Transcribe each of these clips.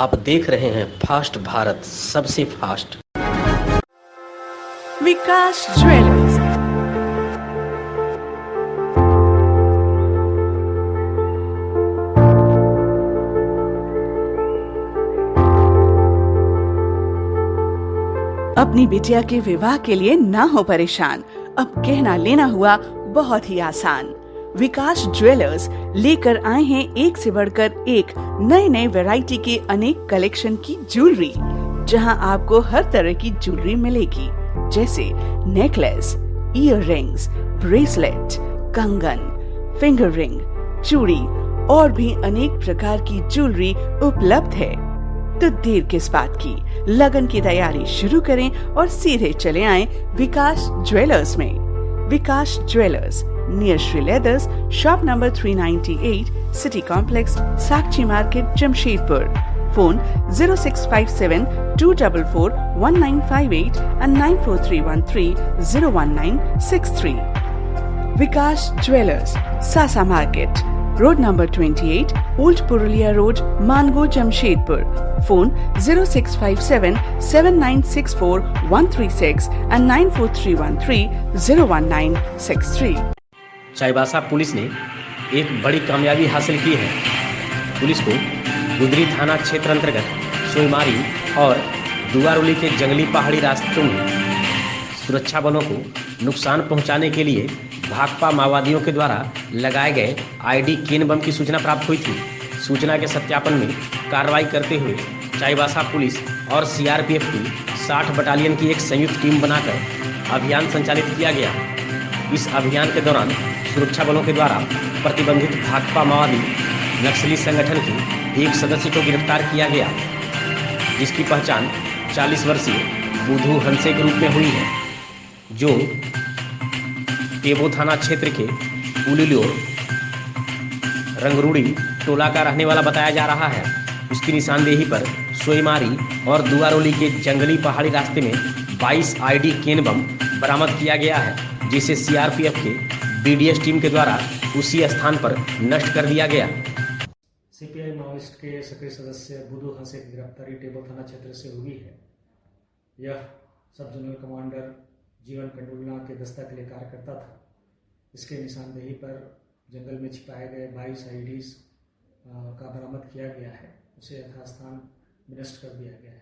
आप देख रहे हैं फास्ट भारत, सबसे फास्ट। विकास ज्वेलर्स, अपनी बिटिया के विवाह के लिए ना हो परेशान, अब कहना लेना हुआ बहुत ही आसान। विकास ज्वेलर्स लेकर आए हैं एक से बढ़कर एक नए नए वैरायटी के अनेक कलेक्शन की ज्वेलरी, जहां आपको हर तरह की ज्वेलरी मिलेगी, जैसे नेकलेस, ईयर रिंग्स, ब्रेसलेट, कंगन, फिंगर रिंग, चूड़ी और भी अनेक प्रकार की ज्वेलरी उपलब्ध है। तो देर किस बात की, लगन की तैयारी शुरू करें और सीधे चले आएं विकास ज्वेलर्स में। Vikas jewellers, near Shri leathers, shop number 398, city complex, Sakshi market, Jamshedpur. Phone 0657 244 1958 and 94313 01963। Vikas jewellers, Sasa market, road number 28, old Purulia road, Mango, Jamshedpur. Phone 0657 7964 136 and 94313 01963। Chaibasa police ने एक बड़ी कामयाबी हासिल की है। पुलिस को गुदरी थाना क्षेत्र अंतर्गत सोईमारी और दुआरोली के जंगली पहाड़ी रास्तों में सुरक्षा बलों को नुकसान पहुंचाने के लिए भाकपा माओवादियों के द्वारा लगाए गए आईडी केन बम की सूचना प्राप्त हुई थी। सूचना के सत्यापन में कार्रवाई करते हुए चाईबासा पुलिस और सीआरपीएफ की 60 बटालियन की एक संयुक्त टीम बनाकर अभियान संचालित किया गया। इस अभियान के दौरान सुरक्षा बलों के द्वारा प्रतिबंधित भाकपा माओवादी नक्सली संगठन के एक सदस्य को गिरफ्तार किया गया, जिसकी पहचान 40 वर्षीय बुधू हंसे के रूप में हुई है, जो टेबो थाना क्षेत्र के उलिलो रंगरूड़ी टोला का रहने वाला बताया जा रहा है। उसकी निशानदेही पर सोईमारी और दुआरोली के जंगली पहाड़ी रास्ते में 22 आईडी केन बम बरामद किया गया है, जिसे सीआरपीएफ के बीडीएस टीम के द्वारा उसी स्थान पर नष्ट कर दिया गया। सीपीआई माओइस्ट के सक्रिय सदस्य बुधू हंसे की गिरफ्तारी टेबो थाना क्षेत्र से हुई है। यह सब जोनल कमांडर जीवन कंडुलना के दस्ता के लिए कार्य करता था। इसके निशानदेही पर जंगल में छिपाए गए 22 आईडीज का बरामद किया गया है। उसे यथास्थान विनष्ट कर दिया गया है।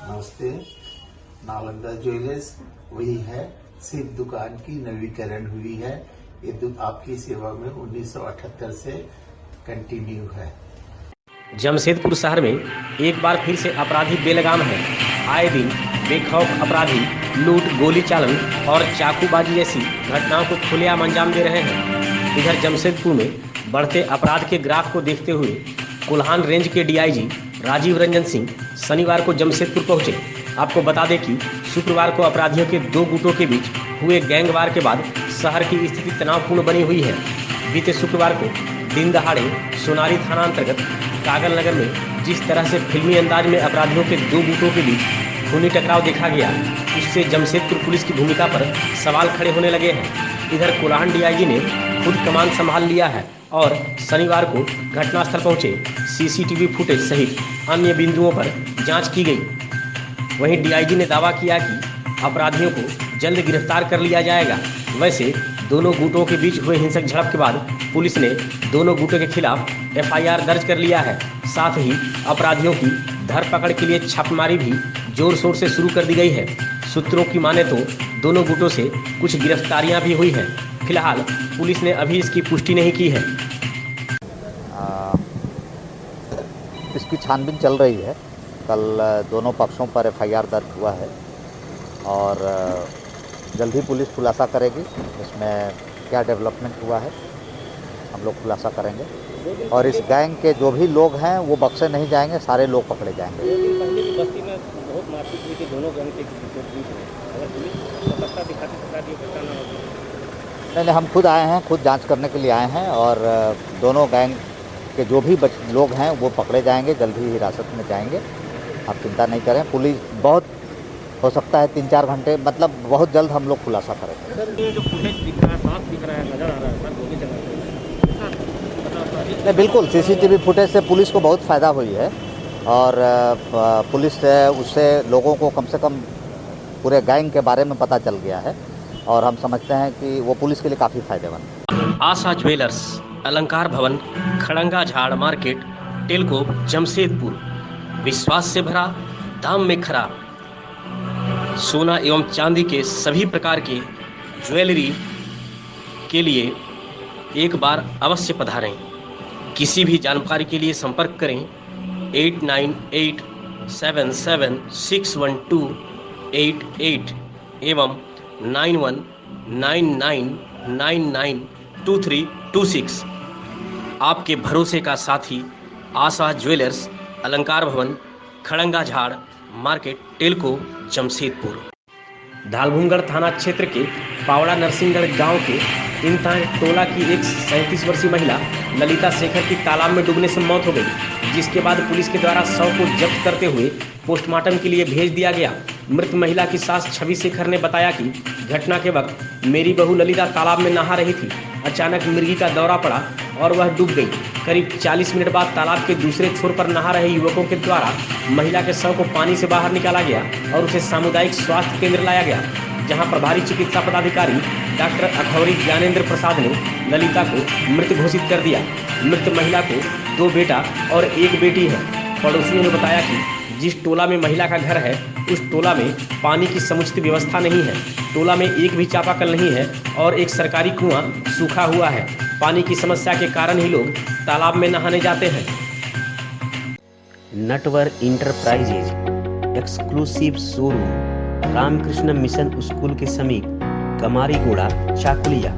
नमस्ते, नालंदा ज्वेलर्स वही है, सिर्फ दुकान की नवीकरण हुई है। ये आपकी सेवा में 1978 से कंटिन्यू है। जमशेदपुर शहर में एक बार फिर से अपराधी बेलगाम है। आए दिन बेखौफ अपराधी लूट, गोली चालन और चाकूबाजी जैसी घटनाओं को खुलेआम अंजाम दे रहे हैं। इधर जमशेदपुर में बढ़ते अपराध के ग्राफ को देखते हुए कोल्हान रेंज के डीआईजी राजीव रंजन सिंह शनिवार को जमशेदपुर पहुंचे। आपको बता दें कि शुक्रवार को अपराधियों के दो गुटों के बीच हुए गैंगवार के बाद शहर की स्थिति तनावपूर्ण बनी हुई है। बीते शुक्रवार को दिन दहाड़े सोनारी थाना अंतर्गत कागल नगर में जिस तरह से फिल्मी अंदाज में अपराधियों के दो गुटों के बीच खूनी टकराव देखा गया, उससे जमशेदपुर पुलिस की भूमिका पर सवाल खड़े होने लगे हैं। इधर कोल्हान डीआईजी ने खुद कमान संभाल लिया है और शनिवार को घटनास्थल पहुंचे सीसीटीवी फुटेज सहित अन्य बिंदुओं पर जांच की गई। वहीं डीआईजी ने दावा किया कि अपराधियों को जल्द गिरफ्तार कर लिया जाएगा। वैसे दोनों गुटों के बीच हुए हिंसक झड़प के बाद पुलिस ने दोनों गुटों के खिलाफ FIR दर्ज कर लिया है। साथ ही अपराधियों की धरपकड़ के लिए छापेमारी भी जोर शोर से शुरू कर दी गई है। सूत्रों की माने तो दोनों गुटों से कुछ गिरफ्तारियां भी हुई हैं। फिलहाल पुलिस ने अभी इसकी पुष्टि नहीं की है। इसकी छानबीन चल रही है। कल दोनों पक्षों पर FIR दर्ज हुआ है और जल्द ही पुलिस खुलासा करेगी इसमें क्या डेवलपमेंट हुआ है, हम लोग खुलासा करेंगे। और इस गैंग के जो भी लोग हैं वो बख्शे नहीं जाएंगे, सारे लोग पकड़े जाएंगे। बस्ती में बहुत मारपीट हुई थी दोनों गैंग के बीच में, अगर पुलिस सतर्कता दिखाती तो शायद ये घटना न होती। नहीं, हम खुद आए हैं, खुद जांच करने के लिए आए हैं और दोनों गैंग के जो भी लोग हैं वो पकड़े जाएंगे, जल्द ही हिरासत में जाएंगे। आप चिंता नहीं करें, पुलिस बहुत हो सकता है 3-4 घंटे, मतलब बहुत जल्द हम लोग खुलासा करेंगे। सर ये जो फुटेज दिख रहा है, साफ दिख रहा है, नजर आ रहा है सर, वो भी जगह नहीं, बिल्कुल CCTV फुटेज से पुलिस को बहुत फ़ायदा हुई है और पुलिस से उससे लोगों को कम से कम पूरे गैंग के बारे में पता चल गया है और हम समझते हैं कि वो पुलिस के लिए काफ़ी फ़ायदेमंद। आशा ज्वेलर्स, अलंकार भवन, खड़ंगा झाड़ मार्केट, टेलको, जमशेदपुर। विश्वास से भरा, दाम में खरा। सोना एवं चांदी के सभी प्रकार के ज्वेलरी के लिए एक बार अवश्य पधारें। किसी भी जानकारी के लिए संपर्क करें 8987761288 एवं 9199992326। आपके भरोसे का साथी आशा ज्वेलर्स, अलंकार भवन, खड़ंगा झाड़ मार्केट, टेलको, जमशेदपुर। धालभूमगढ़ थाना क्षेत्र के पावड़ा नरसिंहगढ़ गांव के इंता टोला की एक 37 वर्षीय महिला ललिता शेखर की तालाब में डूबने से मौत हो गई, जिसके बाद पुलिस के द्वारा शव को जब्त करते हुए पोस्टमार्टम के लिए भेज दिया गया। मृत महिला की सास छवि शेखर ने बताया कि घटना के वक्त मेरी बहू ललिता तालाब में नहा रही थी। अचानक मिर्गी का दौरा पड़ा और वह डूब गई। करीब 40 मिनट बाद तालाब के दूसरे छोर पर नहा रहे युवकों के द्वारा महिला के शव को पानी से बाहर निकाला गया और उसे सामुदायिक स्वास्थ्य केंद्र लाया गया, जहां प्रभारी चिकित्सा पदाधिकारी डॉक्टर अखौरी ज्ञानेंद्र प्रसाद ने ललिता को मृत घोषित कर दिया। मृत महिला को 2 बेटा और 1 बेटी है। पड़ोसियों ने बताया कि जिस टोला में महिला का घर है उस टोला में पानी की समुचित व्यवस्था नहीं है। टोला में एक भी चापाकल नहीं है और एक सरकारी कुआं सूखा हुआ है। पानी की समस्या के कारण ही लोग तालाब में नहाने जाते हैं। Natwar enterprises exclusive showroom, Ramakrishna Mission School के समीप, कमारीगोड़ा, चाकुलिया।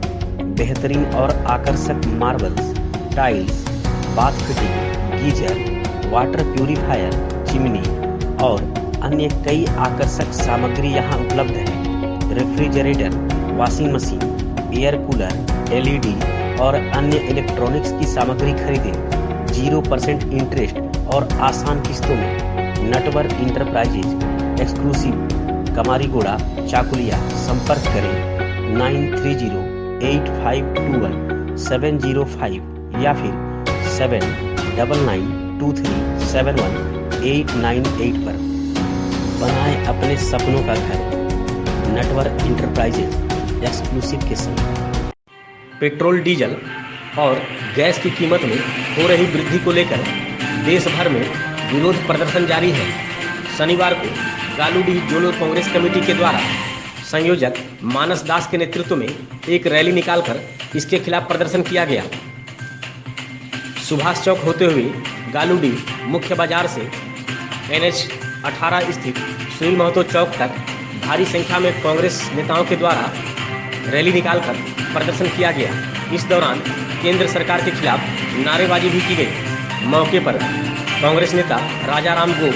बेहतरीन और आकर्षक marbles, tiles, bath fitting, geyser, water purifier, chimney और अन्य कई आकर्षक सामग्री यहां उपलब्ध है। Refrigerator, washing machine, air cooler, LED और अन्य इलेक्ट्रॉनिक्स की सामग्री खरीदें 0% इंटरेस्ट और आसान किस्तों में। Natwar enterprises exclusive, Kamarigora, Chakulia. संपर्क करें 9308521705 या फिर 7992371898 पर। बनाएं अपने सपनों का घर, नटवर इंटरप्राइजेज एक्सक्लूसिव के साथ। पेट्रोल, डीजल और गैस की कीमत में हो रही वृद्धि को लेकर देश भर में विरोध प्रदर्शन जारी है। शनिवार को गालूडीह जोलो कांग्रेस कमेटी के द्वारा संयोजक मानस दास के नेतृत्व में एक रैली निकालकर इसके खिलाफ प्रदर्शन किया गया। सुभाष चौक होते हुए गालूडीह मुख्य बाजार से NH 18 स्थित सुनील महतो चौक तक भारी संख्या में कांग्रेस नेताओं के द्वारा रैली निकालकर प्रदर्शन किया गया। इस दौरान केंद्र सरकार के खिलाफ नारेबाजी भी की गई। मौके पर कांग्रेस नेता राजा राम गोप,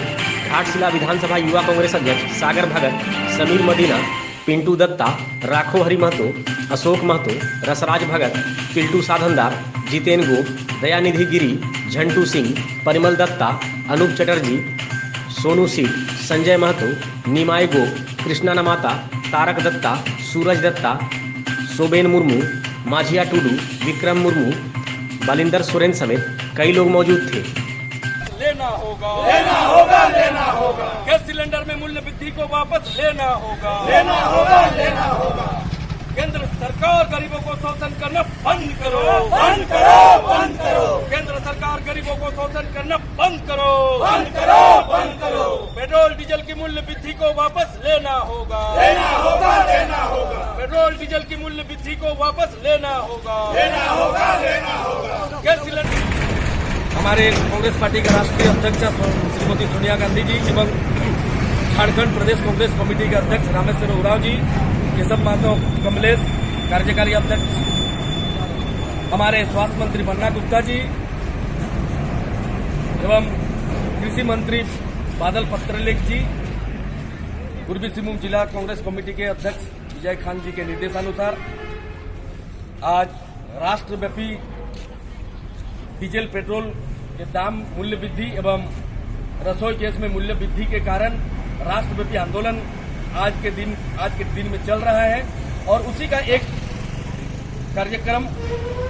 घाटशिला विधानसभा युवा कांग्रेस अध्यक्ष सागर भगत, समीर मदीना, पिंटू दत्ता, राखो हरि महतो, अशोक महतो, रसराज भगत, पिल्टू साधनदार, जितेन गोप, दयानिधि गिरी, झंटू सिंह, परिमल दत्ता, अनूप चटर्जी, सोनू सिंह, संजय महतो, निमाय गोप, कृष्णा नमाता, तारक दत्ता, सूरज दत्ता, सोबेन मुर्मू, माझिया टूडू, विक्रम मुर्मू, बालिंदर सोरेन समेत कई लोग मौजूद थे। लेना होगा, लेना होगा, लेना होगा। सिलेंडर में मूल्य वृद्धि को वापस लेना होगा। केंद्र सरकार गरीबों को शोषण करना बंद करो। केंद्र सरकार गरीबों को शोषण करना बंद करो। पेट्रोल डीजल की मूल्य वृद्धि को वापस लेना होगा। पेट्रोल डीजल की मूल्य वृद्धि को वापस लेना होगा। गैस सिलेंडर हमारे कांग्रेस पार्टी के राष्ट्रीय अध्यक्ष श्रीमती सोनिया गांधी जी एवं झारखंड प्रदेश कांग्रेस कमेटी के अध्यक्ष रामेश्वर उरांव जी, केशव महतो कमलेश कार्यकारी अध्यक्ष, हमारे स्वास्थ्य मंत्री बन्ना गुप्ता जी एवं कृषि मंत्री बादल पत्रलेख जी, पूर्वी सिंहभूम जिला कांग्रेस कमेटी के अध्यक्ष विजय खान जी के निर्देशानुसार आज राष्ट्रव्यापी डीजल पेट्रोल के दाम मूल्य वृद्धि एवं रसोई गैस में मूल्य वृद्धि के कारण राष्ट्रव्यापी आंदोलन आज के दिन में चल रहा है। और उसी का एक कार्यक्रम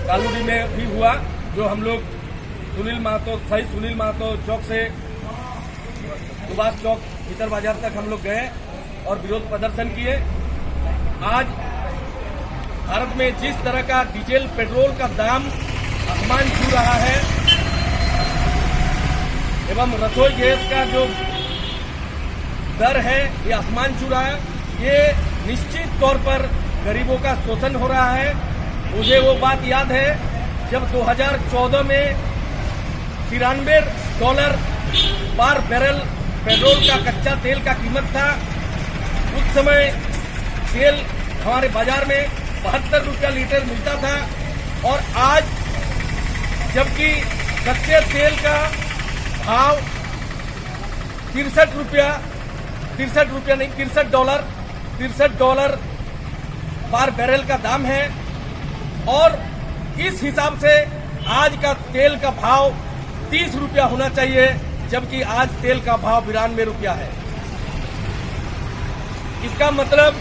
कालूडी में भी हुआ, जो हम लोग सुनील महतो चौक से सुभाष चौक भीतर बाजार तक हम लोग गए और विरोध प्रदर्शन किए। आज भारत में जिस तरह का डीजल पेट्रोल का दाम आसमान छू रहा है एवं रसोई गैस का जो दर है ये आसमान छू रहा है, ये निश्चित तौर पर गरीबों का शोषण हो रहा है। मुझे वो बात याद है जब 2014 में $93 पर बैरल पेट्रोल का कच्चा तेल का कीमत था। उस समय तेल हमारे बाजार में 72 रुपया लीटर मिलता था और आज जबकि कच्चे तेल का भाव $63 पर बैरल का दाम है। और इस हिसाब से आज का तेल का भाव 30 रुपया होना चाहिए, जबकि आज तेल का भाव 92 रुपया है। इसका मतलब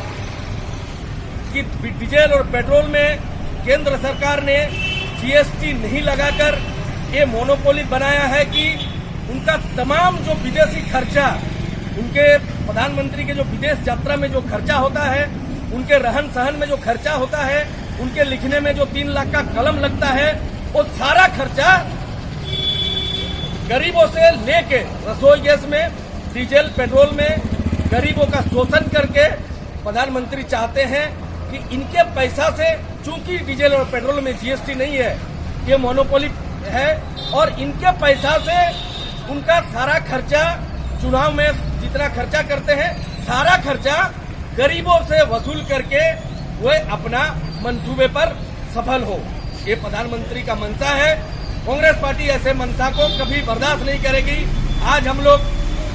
कि डीजल और पेट्रोल में केंद्र सरकार ने जीएसटी नहीं लगाकर ये मोनोपोली बनाया है कि उनका तमाम जो विदेशी खर्चा, उनके प्रधानमंत्री के जो विदेश यात्रा में जो खर्चा होता है, उनके रहन सहन में जो खर्चा होता है, उनके लिखने में जो 3 लाख का कलम लगता है, वो सारा खर्चा गरीबों से लेके रसोई गैस में, डीजल पेट्रोल में गरीबों का शोषण करके प्रधानमंत्री चाहते हैं कि इनके पैसा से, चूंकि डीजल और पेट्रोल में जीएसटी नहीं है, ये मोनोपोली है, और इनके पैसा से उनका सारा खर्चा, चुनाव में जितना खर्चा करते हैं सारा खर्चा गरीबों से वसूल करके वे अपना मंसूबे पर सफल हो। ये प्रधानमंत्री का मंशा है। कांग्रेस पार्टी ऐसे मंशा को कभी बर्दाश्त नहीं करेगी। आज हम लोग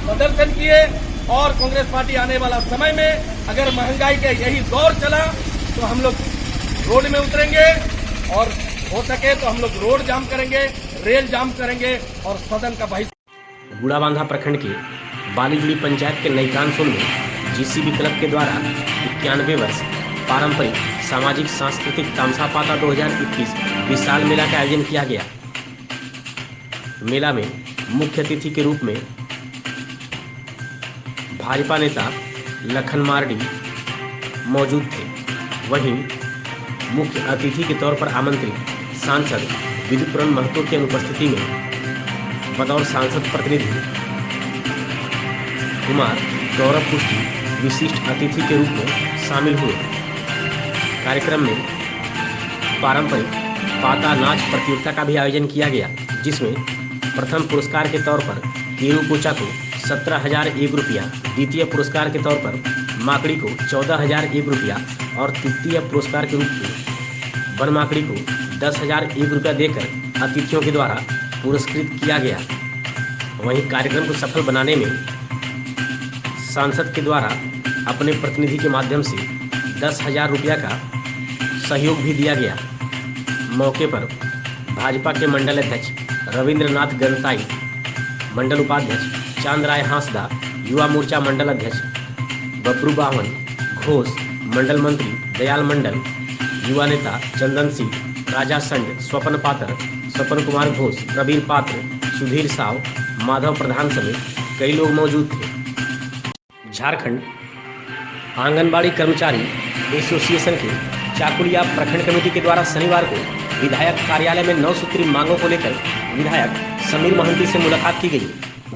प्रदर्शन किए और कांग्रेस पार्टी आने वाला समय में अगर महंगाई का यही दौर चला तो हम लोग रोड में उतरेंगे और हो सके तो हम लोग रोड जाम करेंगे, रेल जाम करेंगे और सदन का बहिष्कार। गुड़ाबांधा प्रखंड के बालीजुड़ी पंचायत के नईकानसोल में जीसीबी क्लब के द्वारा 91 वर्ष पारंपरिक सामाजिक सांस्कृतिक तामसा पाता 2021 विशाल मेला का आयोजन किया गया। मेला में मुख्य अतिथि के रूप में भाजपा नेता लखन मार्डी मौजूद थे। वहीं मुख्य अतिथि के तौर पर आमंत्रित सांसद विद्युतरण महतो की अनुपस्थिति में बतौर सांसद प्रतिनिधि कुमार गौरव पुष्टि विशिष्ट अतिथि के रूप में शामिल हुए। कार्यक्रम में पारंपरिक पाता नाच प्रतियोगिता का भी आयोजन किया गया, जिसमें प्रथम पुरस्कार के तौर पर केरू कोचा को 17,001 रुपया, द्वितीय पुरस्कार के तौर पर माकड़ी को 14,001 रुपया और तृतीय पुरस्कार के रूप में वन माकड़ी को 10,001 रुपया देकर अतिथियों के द्वारा पुरस्कृत किया गया। वहीं कार्यक्रम को सफल बनाने में सांसद के द्वारा अपने प्रतिनिधि के माध्यम से 10,000 रुपया का सहयोग भी दिया गया। मौके पर भाजपा के मंडल अध्यक्ष रविंद्रनाथ गणताई, मंडल उपाध्यक्ष चांद राय हांसदा, युवा मोर्चा मंडल अध्यक्ष बबरू बावन घोष, मंडल मंत्री दयाल मंडल, युवा नेता चंदन सिंह, राजा संड, स्वपन पात्र, स्वपन कुमार घोष, प्रवीर पात्र, सुधीर साव, माधव प्रधान समेत कई लोग मौजूद थे। झारखंड आंगनबाड़ी कर्मचारी एसोसिएशन के चाकुलिया प्रखंड कमेटी के द्वारा शनिवार को विधायक कार्यालय में 9 सूत्री मांगों को लेकर विधायक समीर महंती से मुलाकात की गई,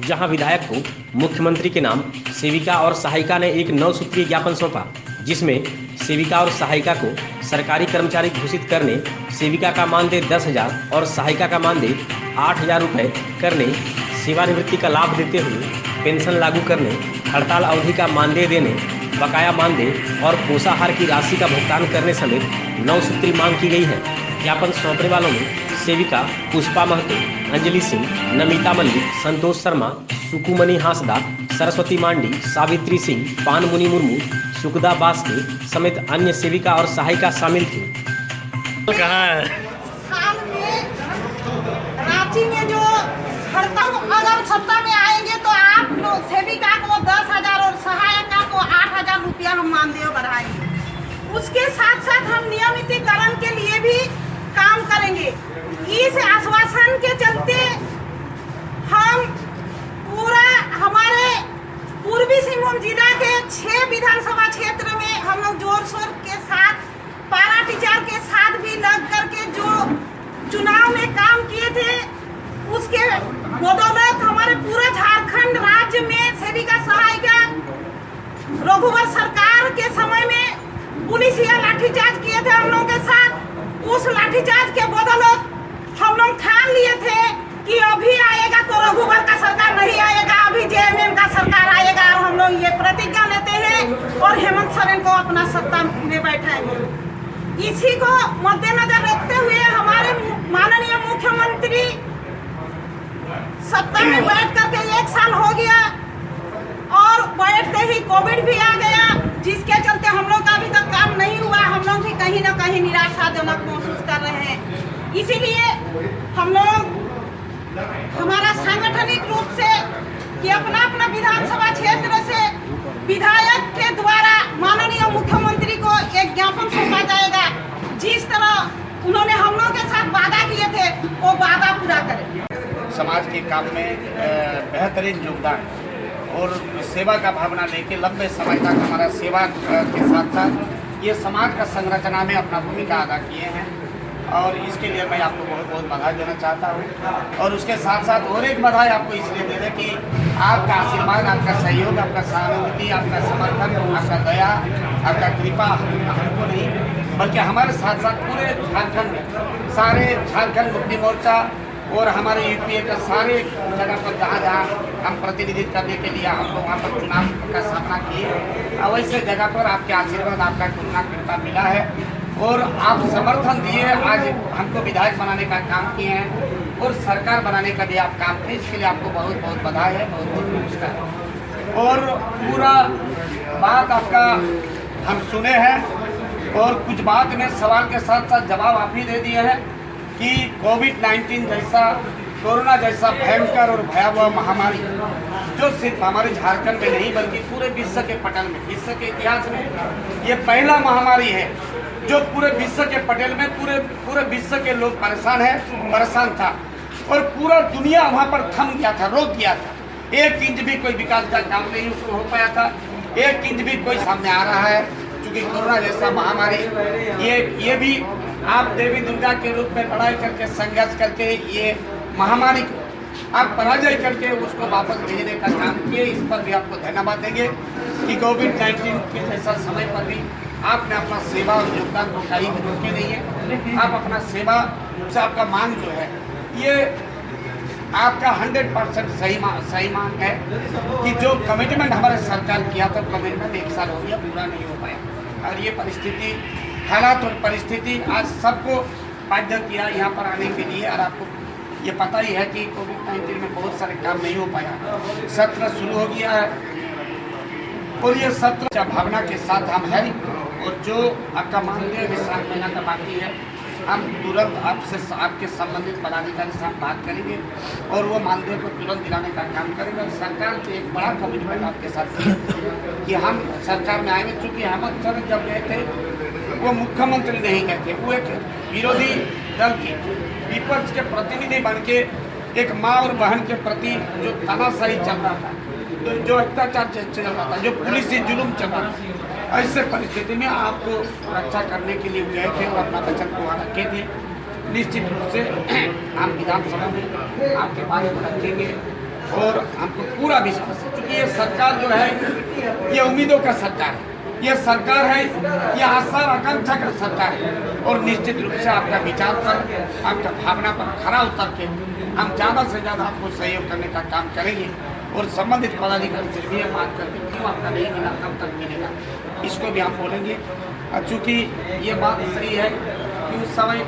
जहां विधायक को मुख्यमंत्री के नाम सेविका और सहायिका ने एक 9 सूत्रीय ज्ञापन सौंपा, जिसमें सेविका और सहायिका को सरकारी कर्मचारी घोषित करने, सेविका का मानदेय 10,000 और सहायिका का मानदेय 8,000 रुपये करने, सेवानिवृत्ति का लाभ देते हुए पेंशन लागू करने, हड़ताल अवधि का मानदेय देने, बकाया मानदेय और पोषाहार की राशि का भुगतान करने समेत 9 सूत्री मांग की गई है। ज्ञापन सौंपने वालों में सेविका पुष्पा महतो, अंजलि सिंह, नमिता मल्लिक, संतोष शर्मा, सुकुमणि हांसदा, सरस्वती मांडी, सावित्री सिंह, पानमुनि मुर्मू, सुखदा बास्के समेत अन्य सेविका और सहायिका शामिल थे। साल में रांची में जो हड़ताल अगर सत्ता में आएंगे तो आप लोग सेविका को 10,000 और सहायिका को 8,000 रुपया हम मानदेय बढ़ाएंगे। उसके साथ साथ हम नियमितीकरण के लिए भी काम करेंगे। इस आश्वासन के चलते हम पूरा हमारे पूर्वी सिंहभूम जिला के 6 विधानसभा क्षेत्र में हम लोग जोर शोर के साथ पारा टीचर के साथ भी लग करके जो चुनाव में काम किए थे, उसके बदौलत हमारे पूरा झारखंड राज्य में सेविका सहायिका रघुवर सरकार के समय में पुलिस या लाठीचार्ज किए थे हम लोगों के साथ। उस लाठीचार्ज के बदौलत हम लोग ठान लिए थे कि अभी आएगा तो रघुवर का सरकार नहीं आएगा, अभी जेएमएम का सरकार आएगा, और हम लोग ये प्रतिज्ञा लेते हैं और हेमंत सोरेन को अपना सत्ता में बैठाएंगे। इसी को मद्देनजर रखते हुए हमारे माननीय मुख्यमंत्री सत्ता में बैठ करके 1 साल हो गया और बैठते ही कोविड भी आ गया, जिसके चलते हम लोग का अभी तक काम नहीं हुआ। हम लोग भी कहीं ना कहीं निराशाजनक महसूस कर रहे हैं। इसीलिए हम लोग हमारा सांगठनिक रूप से कि अपना अपना विधानसभा क्षेत्र से विधायक के द्वारा माननीय मुख्यमंत्री को एक ज्ञापन सौंपा जाएगा। जिस तरह उन्होंने हम लोगों के साथ वादा किए थे वो वादा पूरा करें। समाज के काम में बेहतरीन योगदान और सेवा का भावना लेके लंबे समय तक हमारा सेवा के साथ साथ ये समाज का संरचना में अपना भूमिका अदा किए हैं, और इसके लिए मैं आपको बहुत बहुत बधाई देना चाहता हूँ। और उसके साथ साथ और एक बधाई आपको इसलिए दे दें कि आपका आशीर्वाद, आपका सहयोग, आपका सहानुभूति, आपका समर्थन, आपका दया, आपका कृपा हमको नहीं बल्कि हमारे साथ साथ पूरे झारखंड में सारे झारखंड मुक्ति मोर्चा और हमारे यूपीए के सारे जगह पर जहाँ जहाँ हम प्रतिनिधित्व करने के लिए हम लोग वहाँ पर चुनाव का सामना किए, अवश्य जगह पर आपके आशीर्वाद, आपका करुणा कृपा मिला है और आप समर्थन दिए। आज हमको विधायक बनाने का काम किए हैं और सरकार बनाने का भी आप काम किए, इसके लिए आपको बहुत बहुत बधाई है, बहुत बहुत नमस्कार। और पूरा बात आपका हम सुने हैं और कुछ बात में सवाल के साथ साथ जवाब आप ही दे दिए हैं कि कोविड-19 जैसा, कोरोना जैसा भयंकर और भयावह महामारी जो सिर्फ हमारे झारखंड में नहीं बल्कि पूरे विश्व के पटल में, विश्व के इतिहास में ये पहला महामारी है जो पूरे विश्व के पटल में पूरे विश्व के लोग परेशान था और पूरा दुनिया वहाँ पर थम गया था, रोक गया था। 1 इंच भी कोई विकास का काम नहीं उसको हो पाया था, 1 इंच भी कोई सामने आ रहा है। क्योंकि कोरोना जैसा महामारी ये भी आप देवी दुर्गा के रूप में लड़ाई करके संघर्ष करके ये महामारी को आप पराजय करके उसको वापस भेजने का काम किए। इस पर भी आपको धन्यवाद देंगे कि कोविड-19 के जैसा समय पर भी आपने अपना सेवा और योगदान को कहीं भी रोके नहीं है। आप अपना सेवा से आपका मांग जो है ये आपका 100% सही मांग है कि जो कमिटमेंट हमारे सरकार किया था, कमिटमेंट 1 साल हो गया, पूरा नहीं हो पाया। और ये परिस्थिति, हालात और परिस्थिति आज सबको बाध्य किया यहाँ पर आने के लिए। और आपको ये पता ही है कि कोविड-19 में बहुत सारे काम नहीं हो पाया। सत्र शुरू हो गया है और ये सत्र भावना के साथ हम हैं और जो आपका मानदेय 7 महीना का बाकी है, हम तुरंत आपके संबंधित पदाधिकारी से बात करेंगे और वो मानदेय को तुरंत दिलाने का काम करेंगे। और सरकार के एक बड़ा कमिटमेंट आपके साथ कि हम सरकार में आएंगे। चूँकि हेमंत सोरेन जब गए थे वो मुख्यमंत्री नहीं गए थे, वो एक विरोधी दल की विपक्ष के प्रतिनिधि बन के एक माँ और बहन के प्रति जो तानाशाही चल रहा था जो अत्याचार चल रहा था, जो पुलिस से जुल्म चल रहा था, ऐसे परिस्थिति में आपको रक्षा करने के लिए गए थे और अपना वचन को रखे थे। निश्चित रूप से हम विधानसभा में आपके बारे में रखेंगे और हमको पूरा विश्वास है, क्योंकि ये सरकार जो है ये उम्मीदों का सरकार है, ये सरकार है, ये आशा आकांक्षा का सरकार है। और निश्चित रूप से आपका विचार पर, आपका भावना पर खरा उतर के हम ज़्यादा से ज़्यादा आपको सहयोग करने का काम करेंगे और संबंधित पदाधिकारी से भी बात करके क्यों आपका नहीं मिला, कब तक मिलेगा, इसको भी हम बोलेंगे। चूँकि ये बात सही है कि उस समय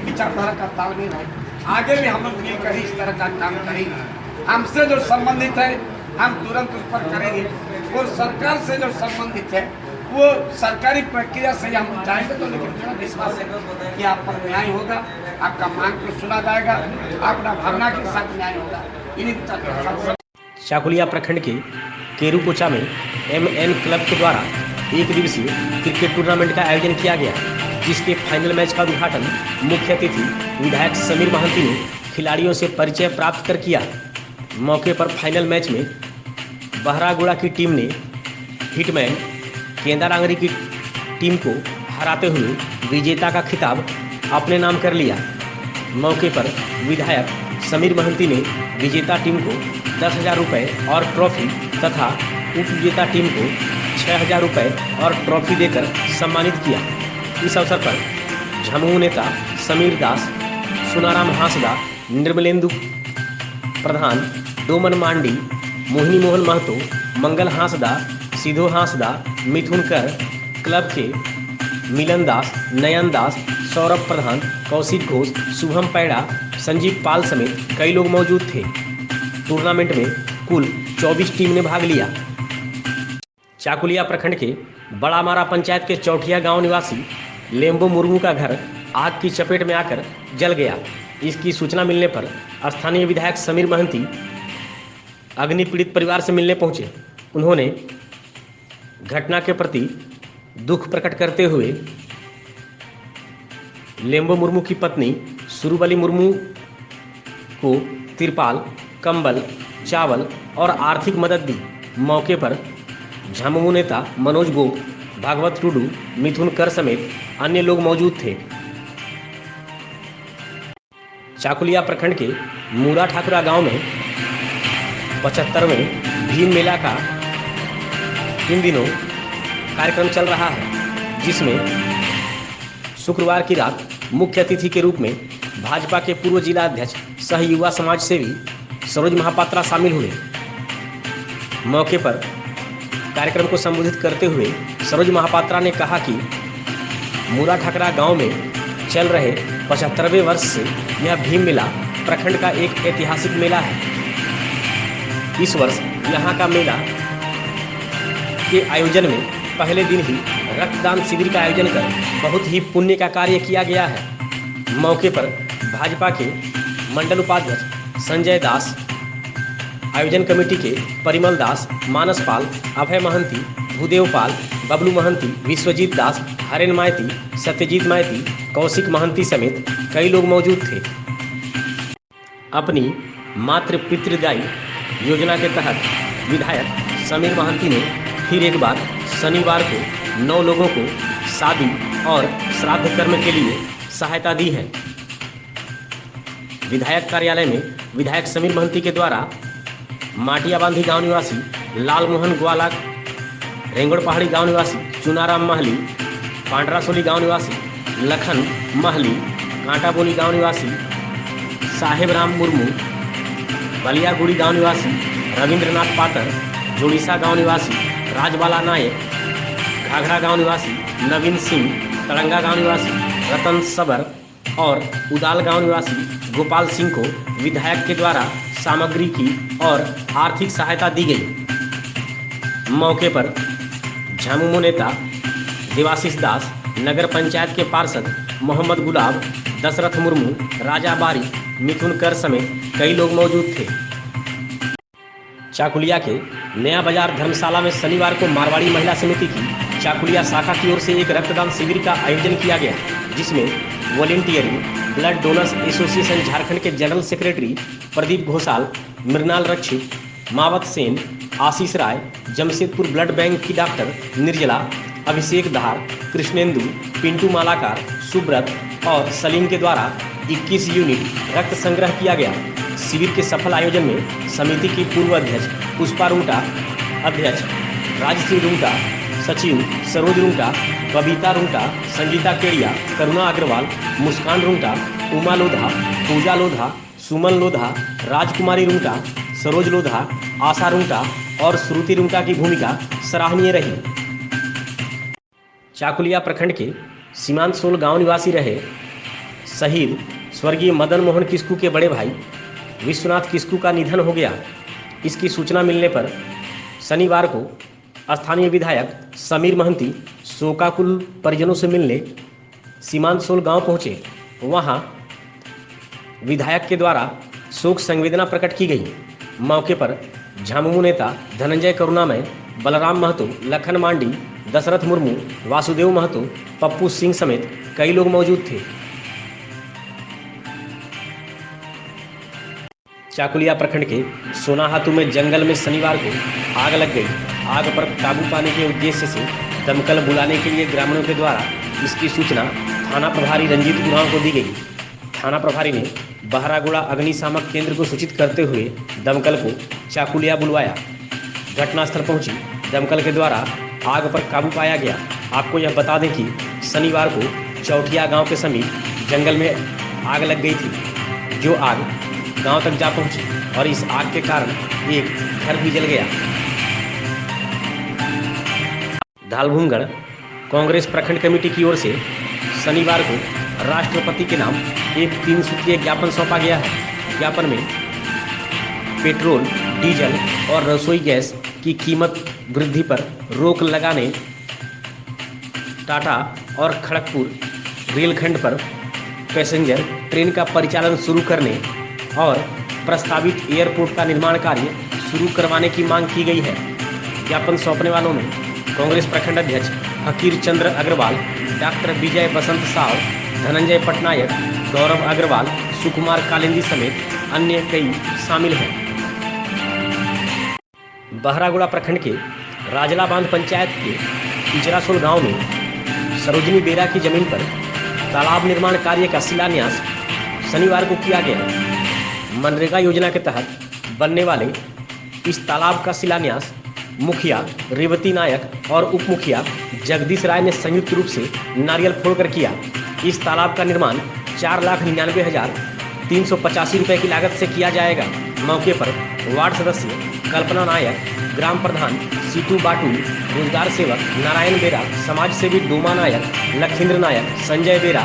विचारधारा का तालमेल है, आगे भी हम लोग मिलकर ही इस तरह का काम करेंगे। हमसे जो संबंधित है हम तुरंत उस पर करेंगे और सरकार से जो संबंधित है वो सरकारी प्रक्रिया से हम जाएंगे, तो लेकिन मेरा विश्वास है कि आप पर न्याय होगा, आपका मांग को सुना जाएगा, अपना भावना के साथ न्याय होगा। इन्हीं चाकुलिया प्रखंड के केरूकोचा में MN क्लब के द्वारा एक दिवसीय क्रिकेट टूर्नामेंट का आयोजन किया गया, जिसके फाइनल मैच का उद्घाटन मुख्य अतिथि विधायक समीर महंती ने खिलाड़ियों से परिचय प्राप्त कर किया। मौके पर फाइनल मैच में बहरागुड़ा की टीम ने हिटमैन केंदारांगरी की टीम को हराते हुए विजेता का खिताब अपने नाम कर लिया। मौके पर विधायक समीर महंती ने विजेता टीम को 10,000 रुपये और ट्रॉफी तथा उप विजेता टीम को 6,000 रुपये और ट्रॉफी देकर सम्मानित किया। इस अवसर पर झामुमो नेता समीर दास, सुनाराम हांसदा, निर्मलेंदु प्रधान, डोमन मांडी, मोहिनी मोहन महतो, मंगल हांसदा, सीधो हांसदा, मिथुन कर, क्लब के मिलन दास, नयन दास, सौरभ प्रधान, कौशिक घोष, शुभम पैड़ा, संजीव पाल समेत कई लोग मौजूद थे। टूर्नामेंट में कुल 24 टीम ने भाग लिया। चाकुलिया प्रखंड के बड़ामारा पंचायत के चौठिया गांव निवासी लेम्बो मुर्मू का घर आग की चपेट में आकर जल गया। इसकी सूचना मिलने पर स्थानीय विधायक समीर महंती अग्नि पीड़ित परिवार से मिलने पहुंचे। उन्होंने घटना के प्रति दुख प्रकट करते हुए लेम्बो मुर्मू की पत्नी सुरुबली मुर्मू को तिरपाल, कंबल, चावल और आर्थिक मदद दी। मौके पर झामुमो नेता मनोज गोप, भागवत टुडू, मिथुन कर समेत अन्य लोग मौजूद थे। चाकुलिया प्रखंड के मूरा ठाकुरा गांव में 75वें भीम मेला का इन दिनों कार्यक्रम चल रहा है, जिसमें शुक्रवार की रात मुख्य अतिथि के रूप में भाजपा के पूर्व जिला अध्यक्ष सह युवा समाज सेवी सरोज महापात्रा शामिल हुए। मौके पर कार्यक्रम को संबोधित करते हुए सरोज महापात्रा ने कहा कि मूरा ठाकरा गांव में चल रहे 75वें वर्ष से यह भीम मेला प्रखंड का एक ऐतिहासिक मेला है। इस वर्ष यहाँ का मेला के आयोजन में पहले दिन ही रक्तदान शिविर का आयोजन कर बहुत ही पुण्य का कार्य किया गया है। मौके पर भाजपा के मंडल उपाध्यक्ष संजय दास, आयोजन कमेटी के परिमल दास, मानस पाल, अभय महंती, भूदेव पाल, बबलू महंती, विश्वजीत दास, हरेन माइती, सत्यजीत माइती, कौशिक महंती समेत कई लोग मौजूद थे। अपनी मातृ पितृदायी योजना के तहत विधायक समीर महंती ने फिर एक बार शनिवार को 9 लोगों को शादी और श्राद्ध कर्म के लिए सहायता दी है। विधायक कार्यालय में विधायक समीर महंती के द्वारा माटियाबांधी गांव निवासी लाल मोहन ग्वाला, रेंगड़ पहाड़ी गांव निवासी चुनाराम महली, पांडरासोली गांव निवासी लखन महली, कांटाबोली गांव निवासी साहेब राम मुर्मू, बलियागुड़ी गांव निवासी रविंद्रनाथ पाटर, जोड़ीसा गांव निवासी राजबाला नायक, घाघरा गांव निवासी नवीन सिंह, तड़ंगा गांव निवासी रतन सबर और उदाल गांव निवासी गोपाल सिंह को विधायक के द्वारा सामग्री की और आर्थिक सहायता दी गई। मौके पर झामुमो नेता देवाशीष दास, नगर पंचायत के पार्षद मोहम्मद गुलाब, दशरथ मुर्मू, राजा बारी, मिथुन कर समेत कई लोग मौजूद थे। चाकुलिया के नया बाजार धर्मशाला में शनिवार को मारवाड़ी महिला समिति की चाकुलिया शाखा की ओर से एक रक्तदान शिविर का आयोजन किया गया, जिसमें volunteering blood donors association Jharkhand के जनरल सेक्रेटरी प्रदीप घोषाल, मृणाल रक्षित, मावत सेन, आशीष राय, जमशेदपुर ब्लड बैंक की डॉक्टर निर्जला, अभिषेक धार, कृष्णेंदु, पिंटू मालाकार, सुब्रत और सलीम के द्वारा 21 यूनिट रक्त संग्रह किया गया। शिविर के सफल आयोजन में समिति की पूर्व अध्यक्ष पुष्पा रुंगटा, अध्यक्ष राजसिंह रुंगटा, सचिव सरोज रुंगटा, बबीता रुंगटा, संगीता केड़िया, करुणा अग्रवाल, मुस्कान रुंगटा, उमा लोधा, पूजा लोधा, सुमन लोधा, राजकुमारी रुंगटा, सरोज लोधा, आशा रुंगटा और श्रुति रुंगटा की भूमिका सराहनीय रही। चाकुलिया प्रखंड के सीमांत सोल गांव निवासी रहे शहीद स्वर्गीय मदन मोहन किस्कू के बड़े भाई विश्वनाथ किस्कू का निधन हो गया। इसकी सूचना मिलने पर शनिवार को स्थानीय विधायक समीर महंती शोकाकुल परिजनों से मिलने सीमांत सोल गांव पहुंचे। वहां विधायक के द्वारा शोक संवेदना प्रकट की गई। मौके पर झामुमो नेता धनंजय करुणामय, बलराम महतो, लखन मांडी, दशरथ मुर्मू, वासुदेव महतो, पप्पू सिंह समेत कई लोग मौजूद थे। चाकुलिया प्रखंड के सोनाहातू में जंगल में शनिवार को आग लग गई। आग पर काबू पाने के उद्देश्य से दमकल बुलाने के लिए ग्रामीणों के द्वारा इसकी सूचना थाना प्रभारी रंजीत उरांव को दी गई। थाना प्रभारी ने बहरागोड़ा अग्निशामक केंद्र को सूचित करते हुए दमकल को चाकुलिया बुलवाया। घटनास्थल पहुंची दमकल के द्वारा आग पर काबू पाया गया। आपको यह बता दें कि शनिवार को चौठिया गांव के समीप जंगल में आग लग गई थी, जो आग गांव तक जा पहुंची और इस आग के कारण एक घर भी जल गया। धालभूमगढ़ कांग्रेस प्रखंड कमेटी की ओर से शनिवार को राष्ट्रपति के नाम एक 3 सूत्रीय ज्ञापन सौंपा गया है। ज्ञापन में पेट्रोल, डीजल और रसोई गैस की कीमत वृद्धि पर रोक लगाने, टाटा और खड़गपुर रेलखंड पर पैसेंजर ट्रेन का परिचालन शुरू करने और प्रस्तावित एयरपोर्ट का निर्माण कार्य शुरू करवाने की मांग की गई है। ज्ञापन सौंपने वालों में कांग्रेस प्रखंड अध्यक्ष फकीर चंद्र अग्रवाल, डॉक्टर विजय बसंत साव, धनंजय पटनायक, गौरव अग्रवाल, सुकुमार कालिंदी समेत अन्य कई शामिल हैं। बहरागोड़ा प्रखंड के राजला बांध पंचायत के इचरासोल गांव में सरोजनी बेरा की जमीन पर तालाब निर्माण कार्य का शिलान्यास शनिवार को किया गया। मनरेगा योजना के तहत बनने वाले इस तालाब का शिलान्यास मुखिया रेवती नायक और उप मुखिया जगदीश राय ने संयुक्त रूप से नारियल फोड़कर किया। इस तालाब का निर्माण 4,99,385 रुपये की लागत से किया जाएगा। मौके पर वार्ड सदस्य कल्पना नायक, ग्राम प्रधान सीटू बाटुल, रोजगार सेवक नारायण बेरा, समाज सेवी डोमा नायक, लखींद्र नायक, संजय बेरा,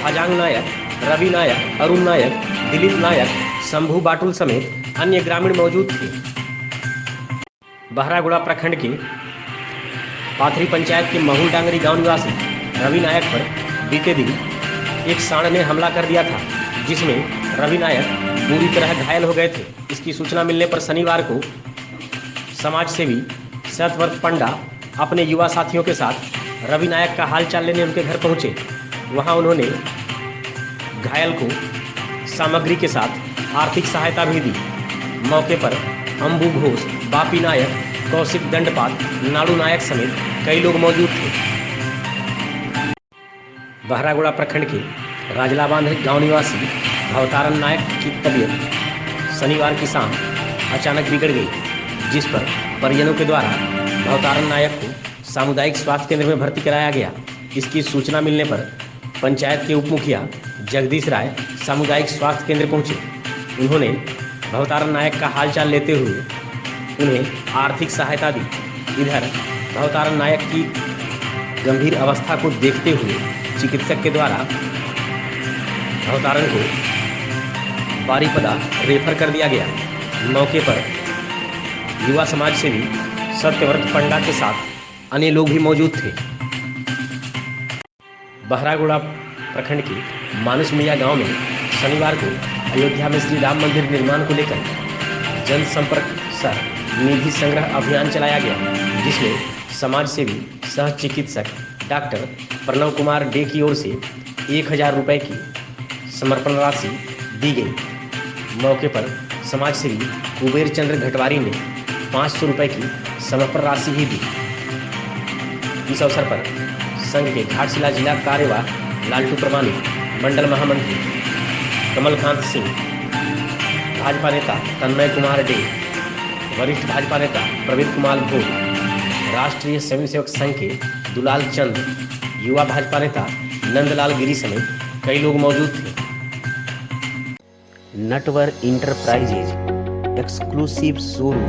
भाजांग नायक, रवि नायक, अरुण नायक, दिलीप नायक, शंभू बाटुल समेत अन्य ग्रामीण मौजूद थे। बहरागोड़ा प्रखंड के पाथरी पंचायत के महुल डांगरी गांव निवासी रवि नायक पर बीते दिन एक सांड ने हमला कर दिया था, जिसमें रवि नायक बुरी तरह घायल हो गए थे। इसकी सूचना मिलने पर शनिवार को समाज सेवी सतवर्त पंडा अपने युवा साथियों के साथ रवि नायक का हालचाल लेने उनके घर पहुंचे। वहां उन्होंने घायल को सामग्री के साथ आर्थिक सहायता भी दी। मौके पर अंबू घोष, बापी नायक, कौशिक दंडपात, नाड़ू नायक समेत कई लोग मौजूद थे। बहरागोड़ा प्रखंड के राजलाबांध गांव निवासी भवतारण नायक की तबीयत शनिवार की शाम अचानक बिगड़ गई, जिस पर परिजनों के द्वारा भवतारण नायक को सामुदायिक स्वास्थ्य केंद्र में भर्ती कराया गया। इसकी सूचना मिलने पर पंचायत के उप मुखिया जगदीश राय सामुदायिक स्वास्थ्य केंद्र पहुंचे। उन्होंने भवतारण नायक का हालचाल लेते हुए उन्हें आर्थिक सहायता दी। इधर भवतारण नायक की गंभीर अवस्था को देखते हुए चिकित्सक के द्वारा भवतारण को बारीपदा रेफर कर दिया गया। मौके पर युवा समाज सेवी सत्यव्रत पंडा के साथ अन्य लोग भी मौजूद थे। बहरागोड़ा प्रखंड के मानुस मिया गांव में शनिवार को अयोध्या में श्री राम मंदिर निर्माण को लेकर जनसंपर्क सह निधि संग्रह अभियान चलाया गया, जिसमें समाज सेवी सह चिकित्सक डॉक्टर प्रणव कुमार डे की ओर से 1,000 रुपये की समर्पण राशि दी गई। मौके पर समाजसेवी कुबेर चंद्र घटवारी ने 500 रुपये की समर्पण राशि भी दी। इस अवसर पर संघ के घाटशिला जिला कार्यवाह लालटू प्रमाणिक, मंडल महामंत्री कमलकांत सिंह, भाजपा नेता तन्मय कुमार डे, वरिष्ठ भाजपा नेता प्रवीण कुमार भोग, राष्ट्रीय स्वयंसेवक संघ के दुलाल चंद, युवा भाजपा नेता नंदलाल गिरी समेत कई लोग मौजूद थे। Natwar enterprises exclusive showroom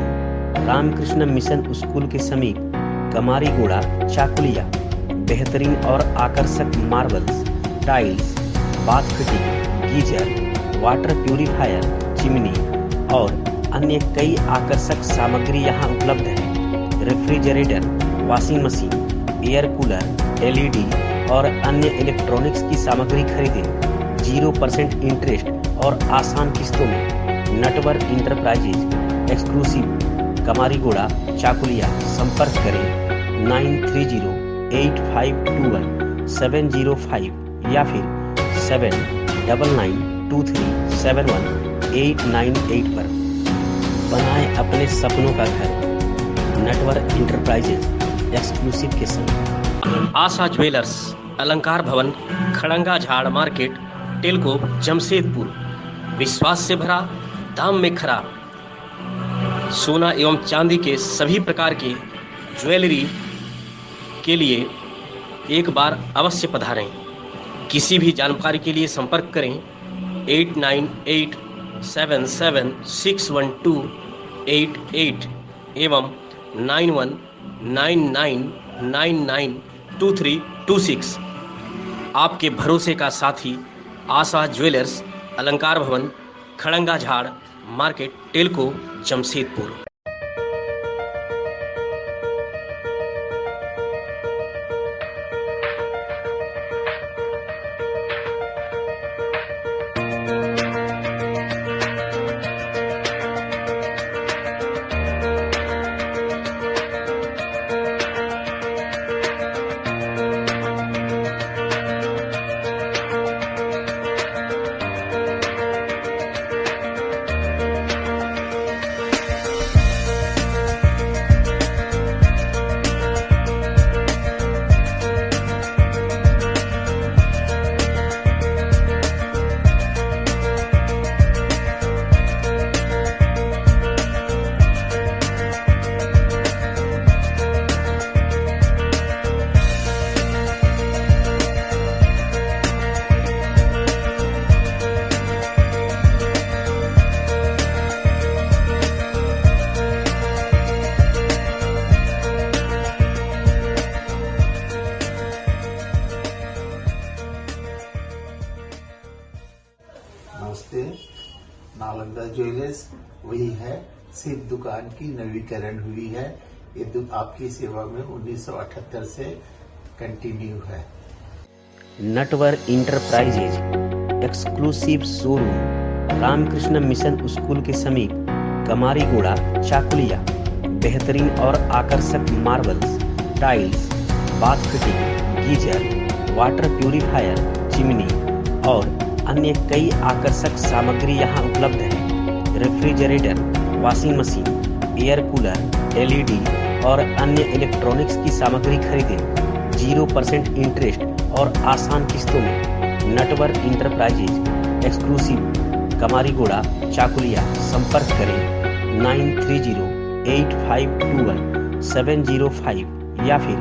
Ramakrishna Mission School के समीप कमारीगोड़ा, चाकुलिया। बेहतरीन और आकर्षक marbles, tiles, bath fitting, geyser, water purifier, chimney और अन्य कई आकर्षक सामग्री यहाँ उपलब्ध है। Refrigerator, washing machine, air cooler, LED और अन्य इलेक्ट्रॉनिक्स की सामग्री खरीदें 0% इंटरेस्ट और आसान किस्तों में। Natwar enterprises exclusive Kamarigora, Chakulia. संपर्क करें 9308521705 या फिर 7992371898 पर। बनाएं अपने सपनों का घर नटवर इंटरप्राइजेज एक्सक्लूसिव के संग। आशा ज्वेलर्स, अलंकार भवन, खड़ंगा झाड़ मार्केट, टेलको, जमशेदपुर। विश्वास से भरा, दाम में खरा। सोना एवं चांदी के सभी प्रकार के ज्वेलरी के लिए एक बार अवश्य पधारें। किसी भी जानकारी के लिए संपर्क करें 8987761288 एवं 9199992326। आपके भरोसे का साथी आशा ज्वेलर्स, अलंकार भवन, खड़ंगा झाड़ मार्केट, टेलको, जमशेदपुर। नमस्ते। नालंदा ज्वेलर्स वही है, सिर्फ दुकान की नवीकरण हुई है। ये आपकी सेवा में 1978 से कंटिन्यू है। Natwar enterprises exclusive showroom Ramakrishna Mission School के समीप कमारीगोड़ा, चाकुलिया। बेहतरीन और आकर्षक marbles, tiles, bath fitting, geyser, water purifier, chimney और अन्य कई आकर्षक सामग्री यहाँ उपलब्ध है। Refrigerator, washing machine, air cooler, LED और अन्य इलेक्ट्रॉनिक्स की सामग्री खरीदें 0% इंटरेस्ट और आसान किस्तों में। Natwar enterprises exclusive Kamarigora, Chakulia. संपर्क करें 9308521705 या फिर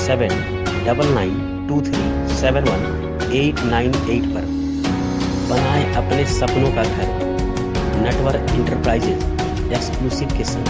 7992371898 पर। बनाएं अपने सपनों का घर नटवर इंटरप्राइजेज एक्सक्लूसिव के संग।